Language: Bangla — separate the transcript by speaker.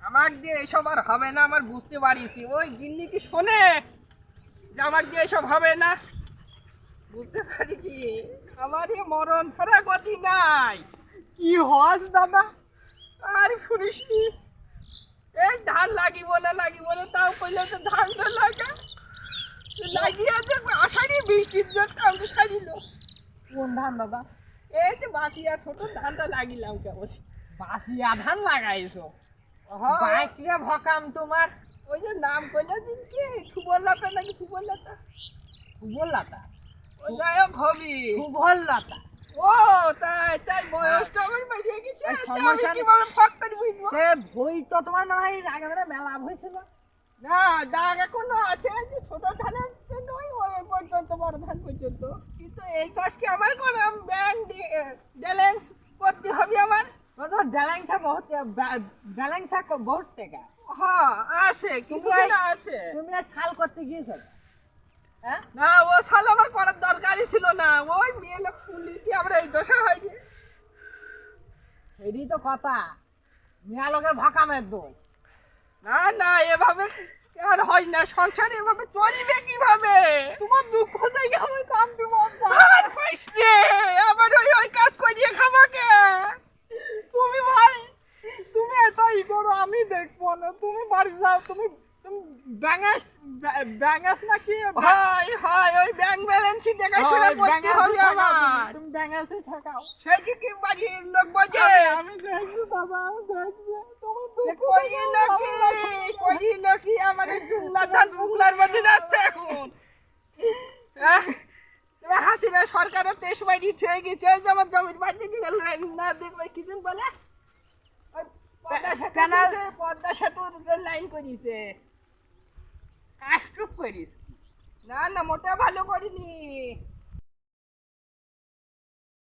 Speaker 1: আমার দিয়ে এসব আর হবে না, আমার বুঝতে পারিছি। ওই গিন্নি কি শোনে যে আমার দিয়ে এসব হবে না? বুঝতে পারিছি আমার এ মরণ ছাড়া গতি নাই।
Speaker 2: কি হস দাদা?
Speaker 1: আর শুনিসনি, এই ধান লাগিব না তাও কইলে তো ধানটা লাগা লাগিয়েছে আষাঢ়ি বৃষ্টির জন্য আমাকে সারিল।
Speaker 2: কোন ধান দাদা?
Speaker 1: এই যে বাঁচিয়া ছোট ধানটা লাগিলাম কেবল।
Speaker 2: বাসিয়া ধান লাগাইছো?
Speaker 1: হ্যাঁ,
Speaker 2: বাইকরে ভকাম তোমার।
Speaker 1: ওই যে নাম কইলে দিন কি সুবললতা নাকি সুবললতা,
Speaker 2: সুবললতা?
Speaker 1: ও যাই হোক হবি।
Speaker 2: সুবললতা?
Speaker 1: ও তাই তাই বয়সটা আমার বেরিয়ে গেছে।
Speaker 2: এই
Speaker 1: তা আমি
Speaker 2: সমস্যা
Speaker 1: কিভাবে ফক্কর বুঝবো?
Speaker 2: সে বই তো তোমার মনে হয় আগে মেলা হয়েছিল।
Speaker 1: না দাগ এখনো আছে, যে ছোট ধানের জন্য ওই পর্যন্ত বড় ধান পর্যন্ত। কিন্তু এই চাষকে আমার কোনো ব্যাংক ব্যালেন্স করতে হবে আমার।
Speaker 2: তো ব্যালেন্সা বহুত ব্যালেন্সা বহুত টাকা।
Speaker 1: হ্যাঁ আছে, কিছু না আছে।
Speaker 2: তুমি আর ছাল করতে গিয়েছো? হ্যাঁ,
Speaker 1: না ও সাল আমার করার দরকারই ছিল না। ওই মেয়ে লোক শুনলি কি আমরা এই দশা হয়নি।
Speaker 2: সেটাই তো কথা। মেয়া লোকের ভকামের দোষ।
Speaker 1: না না, এভাবে আর হয় না, সংসার এভাবে চলবে কিভাবে?
Speaker 2: তোমার দুঃখ থেকে আমি কাঁদতে মন
Speaker 1: আর কইস রে, আবার ওই ওই কাজ করিয়ে খাবাকে।
Speaker 2: তুমি ভাই, তুমি এটাই করো, আমি দেখবো না। তুমি বাড়ি যাও। তুমি তুমি ব্যাঙ্গাস ব্যাঙ্গাস নাকি?
Speaker 1: হয় হয়, ওই ব্যাংক ব্যালেন্সই দেখাশোনা করতে হবে আমার।
Speaker 2: তুমি ব্যাঙ্গাসে ঠেকাও।
Speaker 1: সেই কি বাড়ির লোক বোঝে?
Speaker 2: আমি দেখবো দাদা, আমি দেখবো। তোমার দুঃখ
Speaker 1: করিল কি আমার এই জুংলার মধ্যে যাচ্ছে এখন। তুমি হাসিনা সরকারও 23 বাড়ি ছেড়ে গেছে। ওই যে আমার জমির বাড়ি না দেখবে কিছু বলে ওই পদ্মা সেতুর লাইন করিছে।
Speaker 2: কাজটুক করিস?
Speaker 1: না না, মোটা ভালো করিনি।